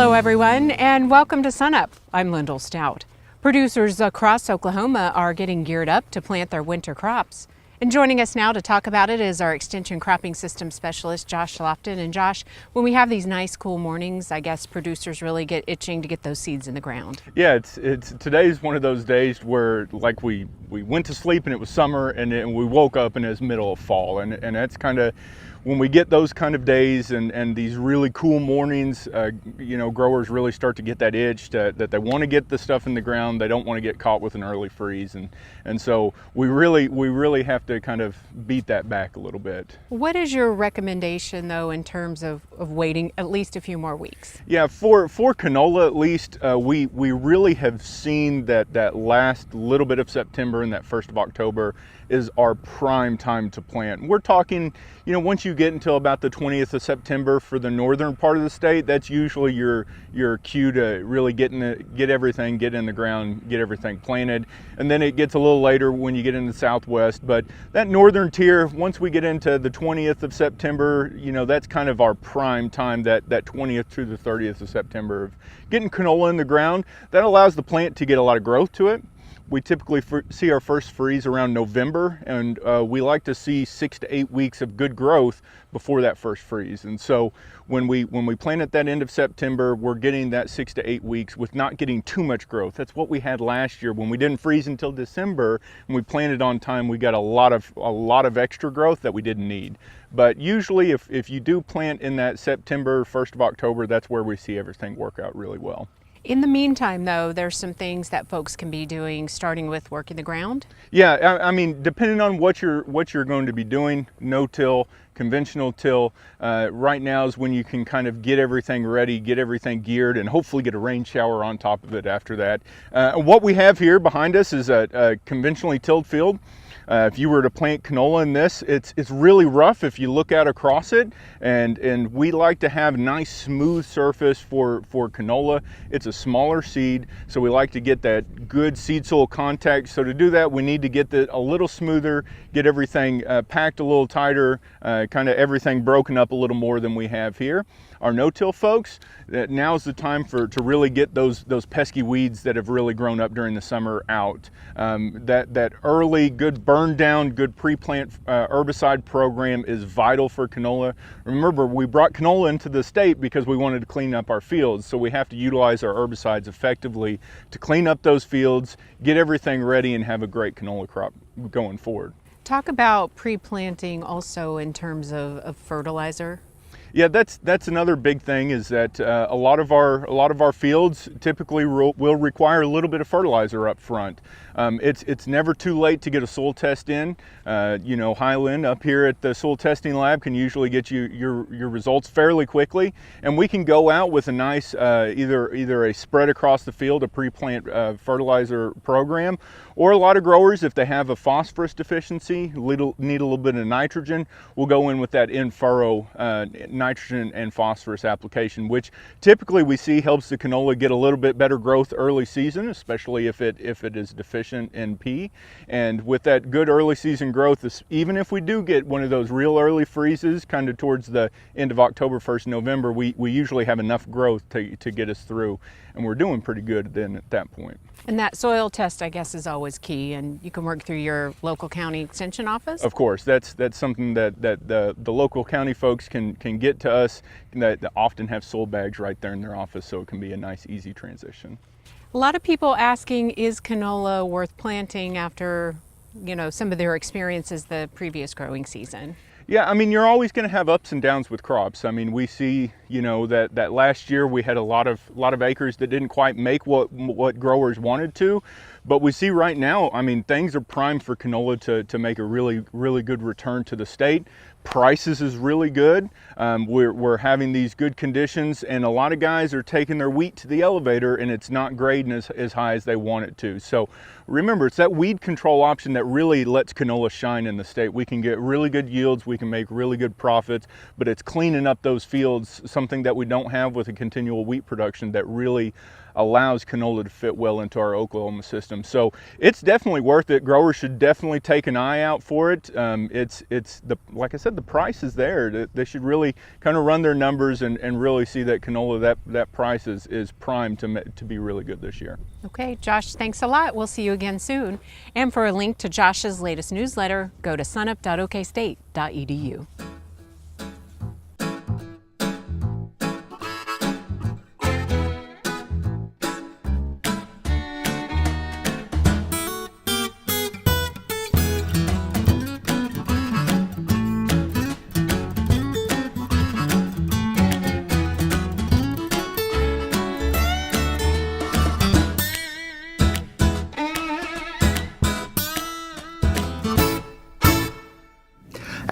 Hello everyone, and welcome to SUNUP. I'm Lyndall Stout. Producers across Oklahoma are getting geared up to plant their winter crops. And joining us now to talk about it is our Extension Cropping System Specialist, Josh Lofton. And Josh, when we have these nice cool mornings, I guess producers really get itching to get those seeds in the ground. Yeah, it's today's one of those days where like we went to sleep and it was summer, and then we woke up and it's middle of fall, and that's kind of when we get those kind of days and these really cool mornings, growers really start to get that itch that they want to get the stuff in the ground. They don't want to get caught with an early freeze, and so we really have to kind of beat that back a little bit. What is your recommendation though in terms of waiting at least a few more weeks? Yeah, for canola at least, we really have seen that last little bit of September and that 1st of October is our prime time to plant. We're talking, once you get until about the 20th of September for the northern part of the state, that's usually your cue to really get everything in the ground, get everything planted. And then it gets a little later when you get into the southwest. But that northern tier, once we get into the 20th of September, that's kind of our prime time, that 20th through the 30th of September of getting canola in the ground. That allows the plant to get a lot of growth to it. We typically see our first freeze around November, and we like to see 6 to 8 weeks of good growth before that first freeze. And so when we plant at that end of September, we're getting that 6 to 8 weeks with not getting too much growth. That's what we had last year when we didn't freeze until December and we planted on time. We got a lot of extra growth that we didn't need. But usually if you do plant in that September, 1st of October, that's where we see everything work out really well. In the meantime, though, there's some things that folks can be doing, starting with working the ground. Yeah, I mean, depending on what you're going to be doing, no-till, conventional till, right now is when you can kind of get everything ready, get everything geared, and hopefully get a rain shower on top of it after that. What we have here behind us is a conventionally tilled field. If you were to plant canola in this, it's really rough if you look out across it, and we like to have nice smooth surface for canola. It's a smaller seed, so we like to get that good seed soil contact. So to do that, we need to get a little smoother, get everything packed a little tighter, kind of everything broken up a little more than we have here. Our no-till folks, now's the time to really get those pesky weeds that have really grown up during the summer out. That early good burn down, good pre-plant herbicide program is vital for canola. Remember, we brought canola into the state because we wanted to clean up our fields, so we have to utilize our herbicides effectively to clean up those fields, get everything ready, and have a great canola crop going forward. Talk about pre-planting also in terms of fertilizer. Yeah, that's another big thing, is that a lot of our fields typically will require a little bit of fertilizer up front. It's never too late to get a soil test in. Highland up here at the soil testing lab can usually get you your results fairly quickly, and we can go out with a nice either a spread across the field, a pre-plant fertilizer program, or a lot of growers, if they have a phosphorus deficiency, need a little bit of nitrogen, we'll go in with that in-furrow nitrogen and phosphorus application, which typically we see helps the canola get a little bit better growth early season, especially if it is deficient in P. And with that good early season growth, even if we do get one of those real early freezes kind of towards the end of October, 1st November, we usually have enough growth to get us through, and we're doing pretty good then at that point. And that soil test, I guess, is always key, and you can work through your local county extension office? Of course, that's something that the local county folks can get to us, that often have soil bags right there in their office, so it can be a nice, easy transition. A lot of people asking, is canola worth planting after, some of their experiences the previous growing season? Yeah, I mean, you're always going to have ups and downs with crops. I mean, we see, that last year we had a lot of acres that didn't quite make what growers wanted to, but we see right now, I mean, things are primed for canola to make a really, really good return to the state. Prices is really good. We're having these good conditions, and a lot of guys are taking their wheat to the elevator, and it's not grading as high as they want it to. So remember, it's that weed control option that really lets canola shine in the state. We can get really good yields, we can make really good profits, but it's cleaning up those fields, something that we don't have with a continual wheat production, that really allows canola to fit well into our Oklahoma system. So it's definitely worth it. Growers should definitely take an eye out for it. Like I said, the price is there. They should really kind of run their numbers and really see that canola, that price is primed to be really good this year. Okay, Josh, thanks a lot. We'll see you again soon. And for a link to Josh's latest newsletter, go to sunup.okstate.edu.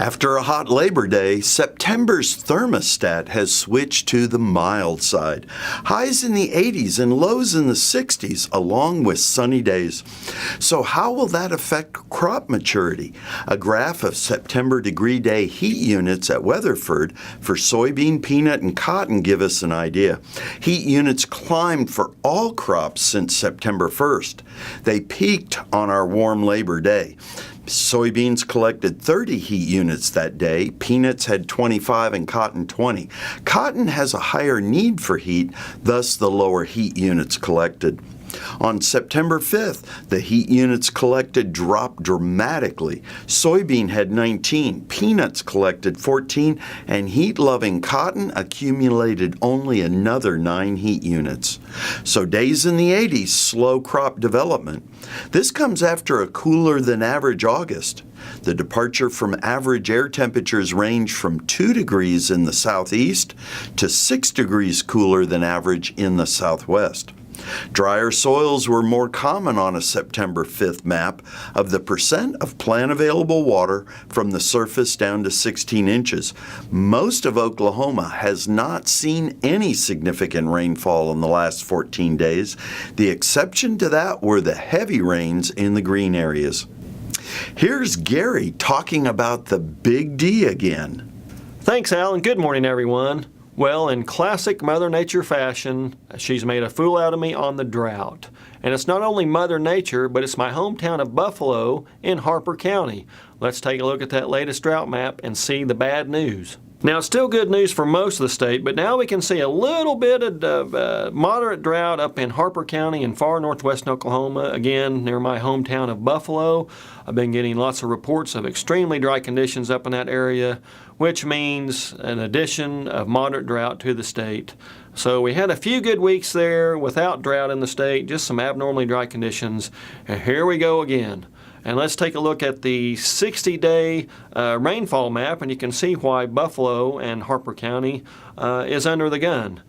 After a hot Labor Day, September's thermostat has switched to the mild side. Highs in the 80s and lows in the 60s, along with sunny days. So how will that affect crop maturity? A graph of September degree day heat units at Weatherford for soybean, peanut, and cotton give us an idea. Heat units climbed for all crops since September 1st. They peaked on our warm Labor Day. Soybeans collected 30 heat units that day, peanuts had 25, and cotton 20. Cotton has a higher need for heat, thus the lower heat units collected. On September 5th, the heat units collected dropped dramatically. Soybean had 19, peanuts collected 14, and heat-loving cotton accumulated only another 9 heat units. So days in the 80s slow crop development. This comes after a cooler than average August. The departure from average air temperatures range from 2 degrees in the southeast to 6 degrees cooler than average in the southwest. Drier soils were more common on a September 5th map of the percent of plant available water from the surface down to 16 inches. Most of Oklahoma has not seen any significant rainfall in the last 14 days. The exception to that were the heavy rains in the green areas. Here's Gary talking about the Big D again. Thanks, Alan. Good morning, everyone. Well, in classic Mother Nature fashion, she's made a fool out of me on the drought. And it's not only Mother Nature, but it's my hometown of Buffalo in Harper County. Let's take a look at that latest drought map and see the bad news. Now, it's still good news for most of the state, but now we can see a little bit of moderate drought up in Harper County in far northwestern Oklahoma, again, near my hometown of Buffalo. I've been getting lots of reports of extremely dry conditions up in that area, which means an addition of moderate drought to the state. So we had a few good weeks there without drought in the state, just some abnormally dry conditions, and here we go again. And let's take a look at the 60-day rainfall map, and you can see why Buffalo and Harper County is under the gun.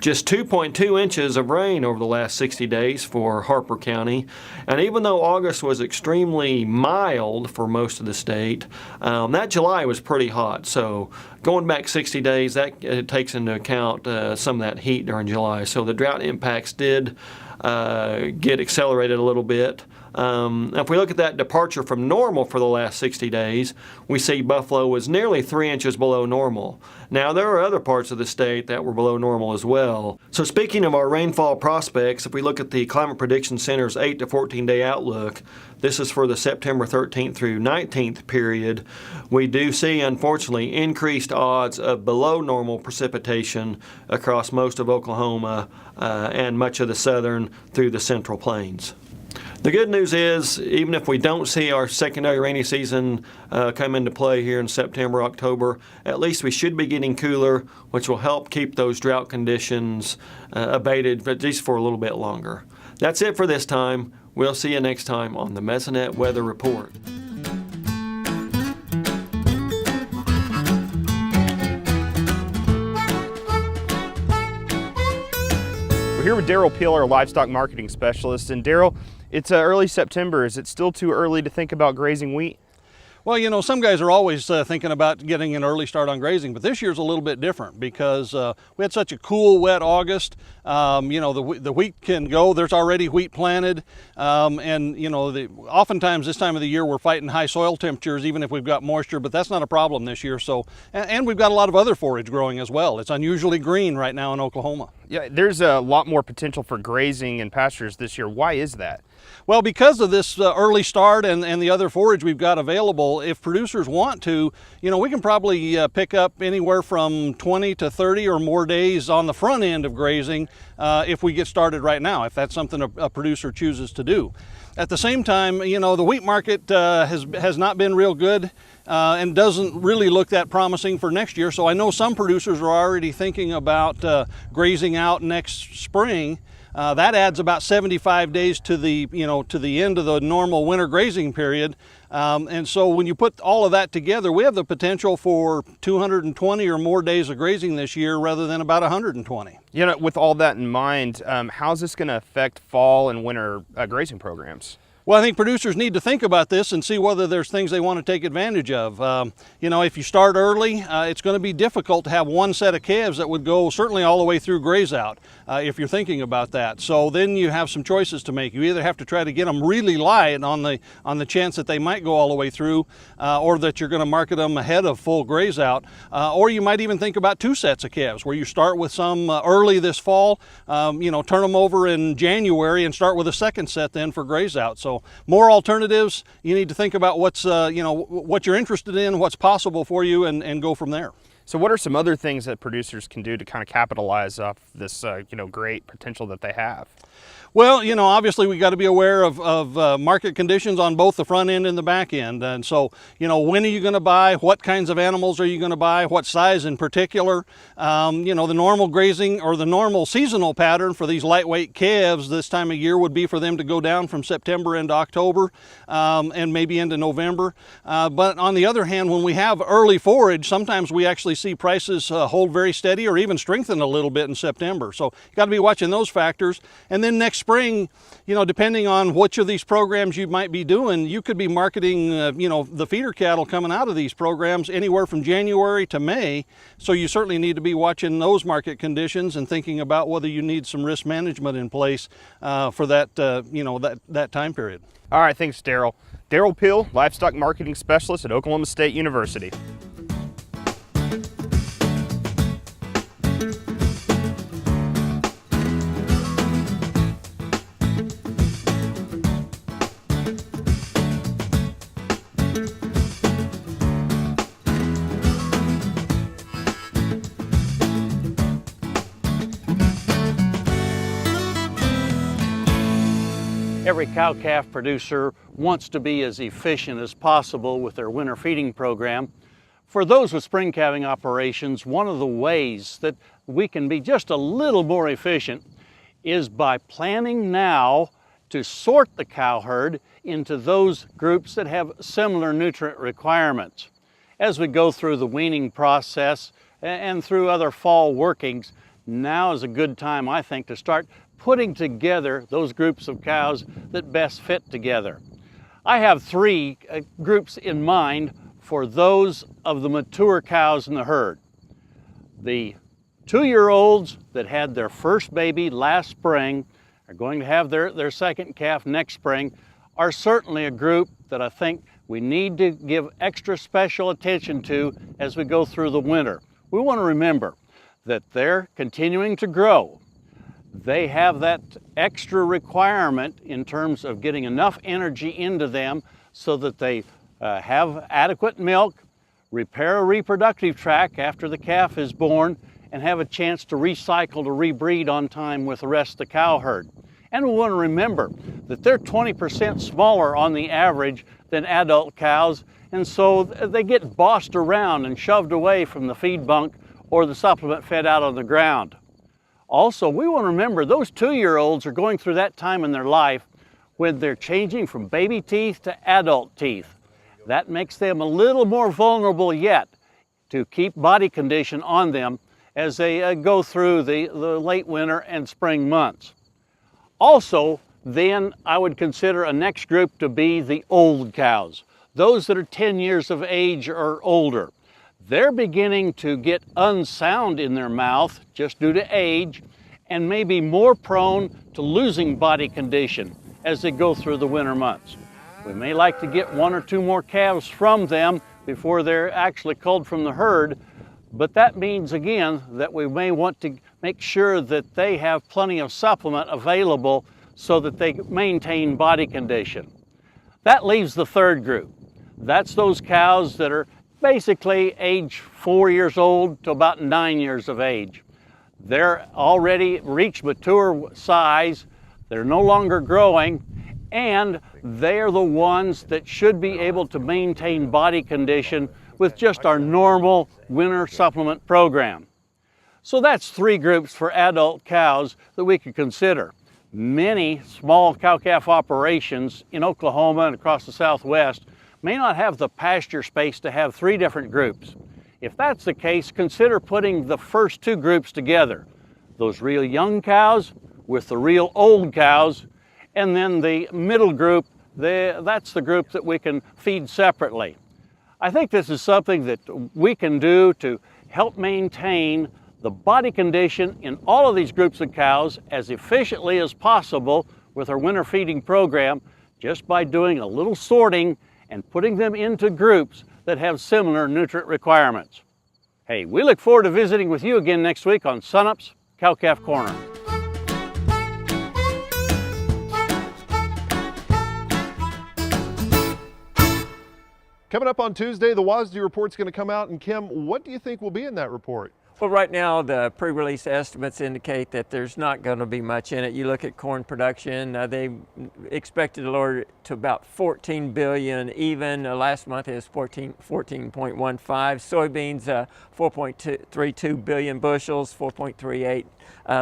Just 2.2 inches of rain over the last 60 days for Harper County. And even though August was extremely mild for most of the state, that July was pretty hot. So going back 60 days, that takes into account some of that heat during July. So the drought impacts did get accelerated a little bit. If we look at that departure from normal for the last 60 days, we see Buffalo was nearly 3 inches below normal. Now, there are other parts of the state that were below normal as well. So speaking of our rainfall prospects, if we look at the Climate Prediction Center's 8 to 14-day outlook, this is for the September 13th through 19th period, we do see, unfortunately, increased odds of below normal precipitation across most of Oklahoma and much of the southern through the central plains. The good news is, even if we don't see our secondary rainy season come into play here in September, October, at least we should be getting cooler, which will help keep those drought conditions abated at least for a little bit longer. That's it for this time. We'll see you next time on the Mesonet Weather Report. We're here with Daryl Peel, our livestock marketing specialist. And Daryl, it's early September. Is it still too early to think about grazing wheat? Well, you know, some guys are always thinking about getting an early start on grazing, but this year's a little bit different because we had such a cool, wet August. You know, the wheat can go. There's already wheat planted, and you know, oftentimes this time of the year we're fighting high soil temperatures, even if we've got moisture. But that's not a problem this year. So, and we've got a lot of other forage growing as well. It's unusually green right now in Oklahoma. Yeah, there's a lot more potential for grazing and pastures this year. Why is that? Well, because of this early start and the other forage we've got available, if producers want to, you know, we can probably pick up anywhere from 20 to 30 or more days on the front end of grazing if we get started right now, if that's something a producer chooses to do. At the same time, you know, the wheat market has not been real good and doesn't really look that promising for next year. So I know some producers are already thinking about grazing out next spring. That adds about 75 days to the end of the normal winter grazing period. And so when you put all of that together, we have the potential for 220 or more days of grazing this year rather than about 120. You know, with all that in mind, how's this going to affect fall and winter grazing programs? Well, I think producers need to think about this and see whether there's things they want to take advantage of. You know, if you start early, it's going to be difficult to have one set of calves that would go certainly all the way through graze out, if you're thinking about that. So then you have some choices to make. You either have to try to get them really light on the chance that they might go all the way through, or that you're going to market them ahead of full graze out, or you might even think about two sets of calves where you start with some early this fall, you know, turn them over in January and start with a second set then for graze out. So more alternatives. You need to think about what's you know, what you're interested in, what's possible for you, and go from there. So what are some other things that producers can do to kind of capitalize off this you know, great potential that they have? Well, you know, obviously we got to be aware of market conditions on both the front end and the back end. And so, you know, when are you going to buy? What kinds of animals are you going to buy? What size in particular? You know, the normal grazing or the normal seasonal pattern for these lightweight calves this time of year would be for them to go down from September into October and maybe into November. But on the other hand, when we have early forage, sometimes we actually see prices hold very steady or even strengthen a little bit in September. So you got to be watching those factors. And then next spring, you know, depending on which of these programs you might be doing, you could be marketing, you know, the feeder cattle coming out of these programs anywhere from January to May. So you certainly need to be watching those market conditions and thinking about whether you need some risk management in place for that, you know, that time period. All right, thanks, Daryl. Daryl Peel, Livestock Marketing Specialist at Oklahoma State University. Every cow-calf producer wants to be as efficient as possible with their winter feeding program. For those with spring calving operations, one of the ways that we can be just a little more efficient is by planning now to sort the cow herd into those groups that have similar nutrient requirements. As we go through the weaning process and through other fall workings, now is a good time, I think, to start putting together those groups of cows that best fit together. I have three groups in mind for those of the mature cows in the herd. The 2-year-olds that had their first baby last spring are going to have their second calf next spring are certainly a group that I think we need to give extra special attention to as we go through the winter. We want to remember that they're continuing to grow. They have that extra requirement in terms of getting enough energy into them so that they have adequate milk, repair a reproductive tract after the calf is born, and have a chance to recycle to rebreed on time with the rest of the cow herd. And we want to remember that they're 20% smaller on the average than adult cows, and so they get bossed around and shoved away from the feed bunk or the supplement fed out on the ground. Also, we want to remember those 2-year-olds are going through that time in their life when they're changing from baby teeth to adult teeth. That makes them a little more vulnerable yet to keep body condition on them as they go through the late winter and spring months. Also, then I would consider a next group to be the old cows. those that are 10 years of age or older. They're beginning to get unsound in their mouth just due to age and may be more prone to losing body condition as they go through the winter months. We may like to get 1 or 2 more calves from them before they're actually culled from the herd, but that means again that we may want to make sure that they have plenty of supplement available so that they maintain body condition. That leaves the third group. That's those cows that are basically age 4 years old to about 9 years of age. They're already reached mature size, they're no longer growing, and they're the ones that should be able to maintain body condition with just our normal winter supplement program. So that's 3 groups for adult cows that we could consider. Many small cow-calf operations in Oklahoma and across the Southwest may not have the pasture space to have 3 different groups. If that's the case, consider putting the first 2 groups together. Those real young cows with the real old cows, and then the middle group, that's the group that we can feed separately. I think this is something that we can do to help maintain the body condition in all of these groups of cows as efficiently as possible with our winter feeding program, just by doing a little sorting and putting them into groups that have similar nutrient requirements. Hey, we look forward to visiting with you again next week on SUNUP's Cow-Calf Corner. Coming up on Tuesday, the WASDE report's going to come out, and Kim, what do you think will be in that report? Well, right now the pre-release estimates indicate that there's not going to be much in it. You look at corn production, they expected to lower it to about 14 billion even. Last month it was 14.15. Soybeans, 4.32 billion bushels, 4.38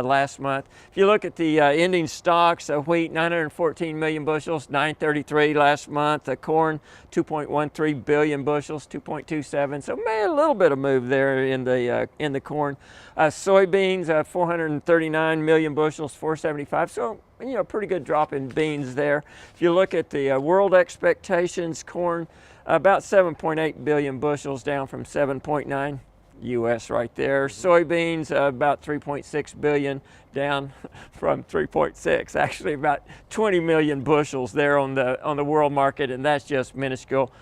last month. If you look at the ending stocks, wheat 914 million bushels, 933 last month. Corn 2.13 billion bushels, 2.27. So maybe a little bit of move there in the corn. Soybeans 439 million bushels, 475. So pretty good drop in beans there. If you look at the world expectations, corn about 7.8 billion bushels, down from 7.9. U.S. right there. Soybeans about 3.6 billion, down from 3.6. Actually about 20 million bushels there on the world market, and that's just minuscule.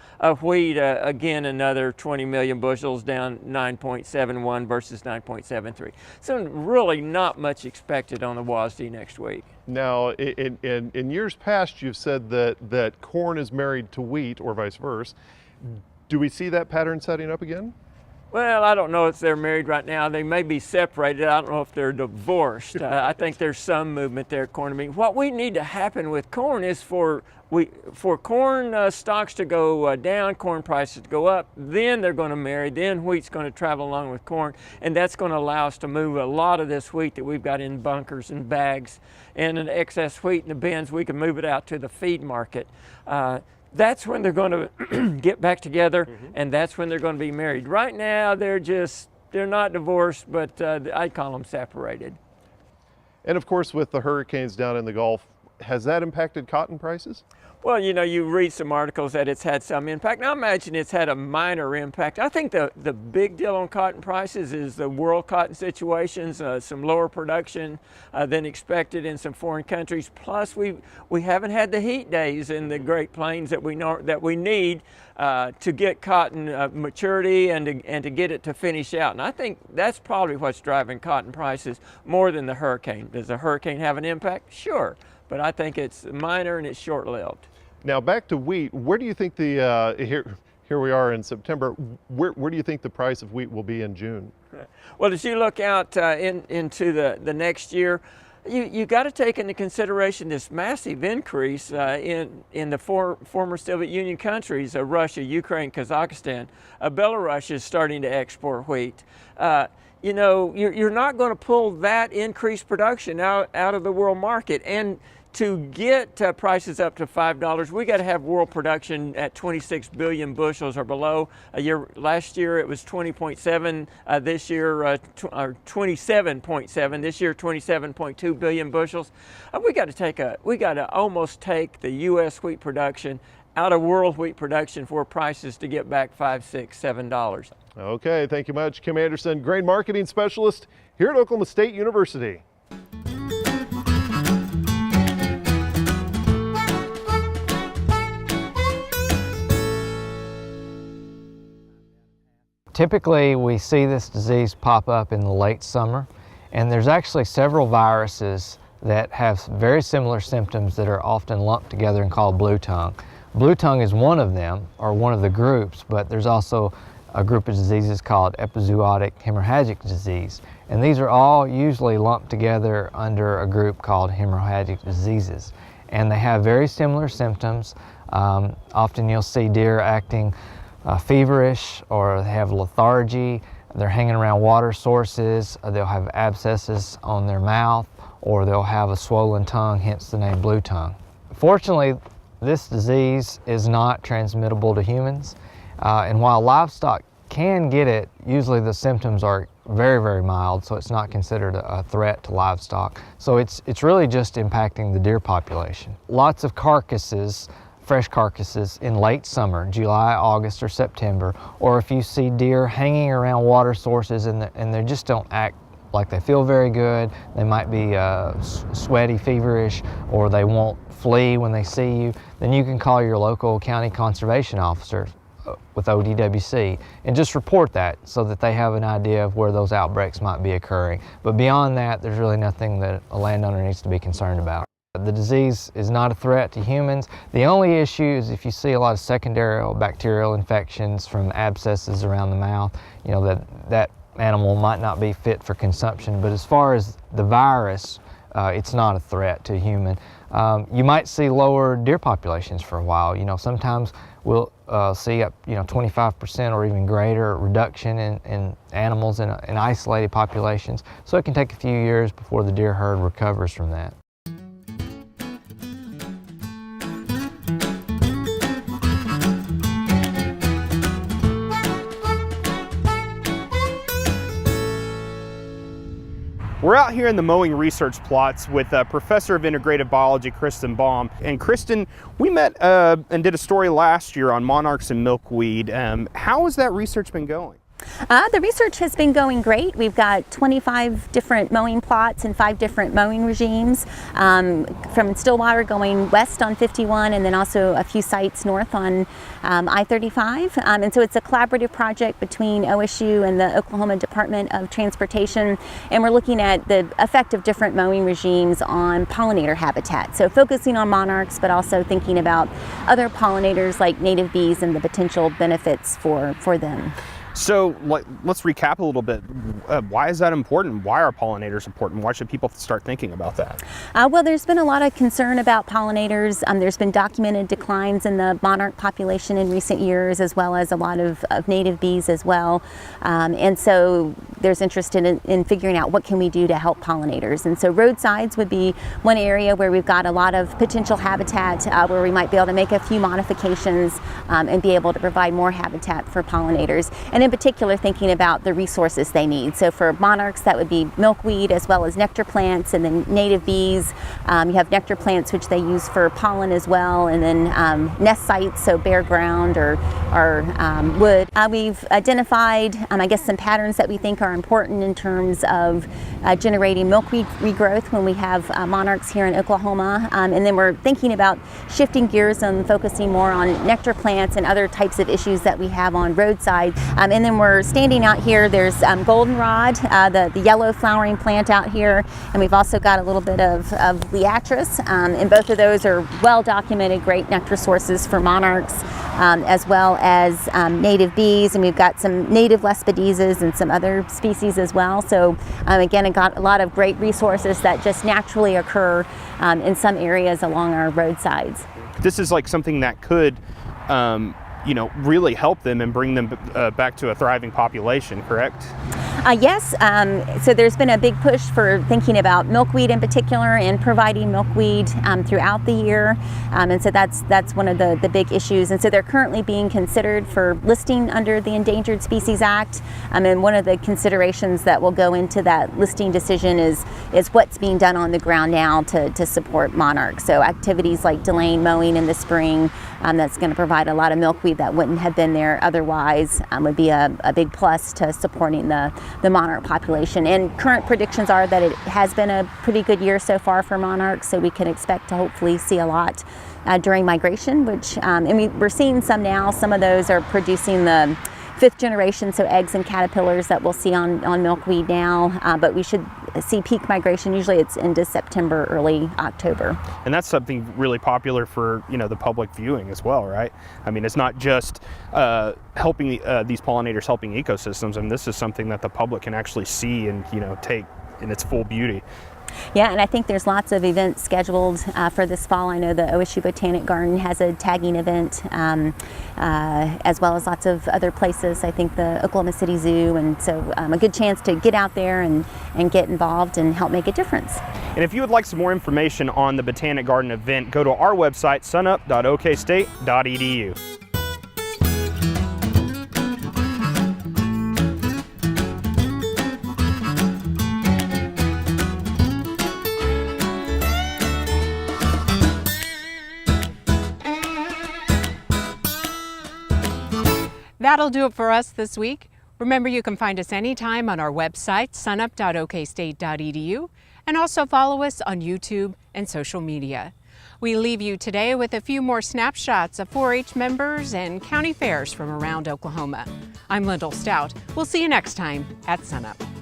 Wheat again another 20 million bushels, down 9.71 versus 9.73. So really not much expected on the WASDE next week. Now, in years past, you've said that corn is married to wheat or vice versa. Do we see that pattern setting up again? Well, I don't know if they're married right now. They may be separated. I don't know if they're divorced. I think there's some movement there, corn to bean. What we need to happen with corn is for corn stocks to go down, corn prices to go up, then they're going to marry, then wheat's going to travel along with corn, and that's going to allow us to move a lot of this wheat that we've got in bunkers and bags and an excess wheat in the bins. We can move it out to the feed market. That's when they're going to get back together, and that's when they're going to be married. Right now, they're not divorced, but I call them separated. And of course, with the hurricanes down in the Gulf, has that impacted cotton prices? Well, you read some articles that it's had some impact. I imagine it's had a minor impact. I think the big deal on cotton prices is the world cotton situations, some lower production than expected in some foreign countries. Plus, we haven't had the heat days in the Great Plains that we need to get cotton maturity and to get it to finish out. And I think that's probably what's driving cotton prices more than the hurricane. Does the hurricane have an impact? Sure, but I think it's minor and it's short-lived. Now back to wheat, where do you think here we are in September, where do you think the price of wheat will be in June? Well, as you look out into the next year, you got to take into consideration this massive increase in the former Soviet Union countries, Russia, Ukraine, Kazakhstan. Belarus is starting to export wheat. You're not going to pull that increased production out of the world market. And to get prices up to $5, we got to have world production at 26 billion bushels or below. Last year it was 20.7. This year, or 27.7. This year, 27.2 billion bushels. We got to almost take the U.S. wheat production out of world wheat production for prices to get back $5, $6, $7. Okay, thank you much, Kim Anderson, Grain Marketing Specialist here at Oklahoma State University. Typically, we see this disease pop up in the late summer, and there's actually several viruses that have very similar symptoms that are often lumped together and called Bluetongue. Bluetongue is one of them, or one of the groups, but there's also a group of diseases called epizootic hemorrhagic disease. And these are all usually lumped together under a group called hemorrhagic diseases. And they have very similar symptoms. Often you'll see deer acting feverish, or they have lethargy, they're hanging around water sources, they'll have abscesses on their mouth, or they'll have a swollen tongue, hence the name Bluetongue. Fortunately, this disease is not transmittable to humans, and while livestock can get it, usually the symptoms are very, very mild, so it's not considered a threat to livestock. So it's really just impacting the deer population. Lots of carcasses, fresh carcasses in late summer, July, August, or September, or if you see deer hanging around water sources and they just don't act like they feel very good, they might be sweaty, feverish, or they won't flee when they see you, then you can call your local county conservation officer with ODWC and just report that so that they have an idea of where those outbreaks might be occurring. But beyond that, there's really nothing that a landowner needs to be concerned about. The disease is not a threat to humans. The only issue is if you see a lot of secondary bacterial infections from abscesses around the mouth, you know, that animal might not be fit for consumption. But as far as the virus, it's not a threat to human. You might see lower deer populations for a while. You know, sometimes we'll see up, 25% or even greater reduction in animals in isolated populations. So it can take a few years before the deer herd recovers from that. We're out here in the mowing research plots with Professor of Integrative Biology, Kristen Baum. And Kristen, we met and did a story last year on monarchs and milkweed. How has that research been going? The research has been going great. We've got 25 different mowing plots and 5 different mowing regimes, from Stillwater going west on 51, and then also a few sites north on I-35. And so it's a collaborative project between OSU and the Oklahoma Department of Transportation, and we're looking at the effect of different mowing regimes on pollinator habitat. So focusing on monarchs, but also thinking about other pollinators like native bees and the potential benefits for them. So let's recap a little bit. Why is that important? Why are pollinators important? Why should people start thinking about that? Well, there's been a lot of concern about pollinators. There's been documented declines in the monarch population in recent years, as well as a lot of native bees as well. And so there's interest in figuring out what can we do to help pollinators. And so roadsides would be one area where we've got a lot of potential habitat where we might be able to make a few modifications and be able to provide more habitat for pollinators. And in particular, thinking about the resources they need. So for monarchs, that would be milkweed as well as nectar plants, and then native bees. You have nectar plants, which they use for pollen as well, and then nest sites, so bare ground or wood. We've identified, I guess, some patterns that we think are important in terms of generating milkweed regrowth when we have monarchs here in Oklahoma. And then we're thinking about shifting gears and focusing more on nectar plants and other types of issues that we have on roadsides. And then we're standing out here, there's Goldenrod, the yellow flowering plant out here, and we've also got a little bit of Liatris, and both of those are well documented great nectar sources for monarchs, as well as native bees, and we've got some native Lespedezas and some other species as well. So again, it got a lot of great resources that just naturally occur in some areas along our roadsides. This is like something that could really help them and bring them back to a thriving population, correct? Yes, so there's been a big push for thinking about milkweed in particular and providing milkweed throughout the year, and so that's one of the big issues. And so they're currently being considered for listing under the Endangered Species Act, and one of the considerations that will go into that listing decision is is what's being done on the ground now to support monarch. So activities like delaying mowing in the spring, that's going to provide a lot of milkweed that wouldn't have been there otherwise, would be a big plus to supporting the monarch population. And current predictions are that it has been a pretty good year so far for monarchs, so we can expect to hopefully see a lot during migration, which, and we're seeing some now. Some of those are producing the 5th generation, so eggs and caterpillars that we'll see on milkweed now, but we should see peak migration. Usually it's into September, early October. And that's something really popular for, you know, the public viewing as well, right? I mean, it's not just helping these pollinators helping ecosystems, and this is something that the public can actually see and, you know, take in its full beauty. Yeah, and I think there's lots of events scheduled for this fall. I know the OSU Botanic Garden has a tagging event, as well as lots of other places. I think the Oklahoma City Zoo, and so a good chance to get out there and get involved and help make a difference. And if you would like some more information on the Botanic Garden event, go to our website, sunup.okstate.edu. That'll do it for us this week. Remember, you can find us anytime on our website, sunup.okstate.edu, and also follow us on YouTube and social media. We leave you today with a few more snapshots of 4-H members and county fairs from around Oklahoma. I'm Lyndall Stout. We'll see you next time at Sunup.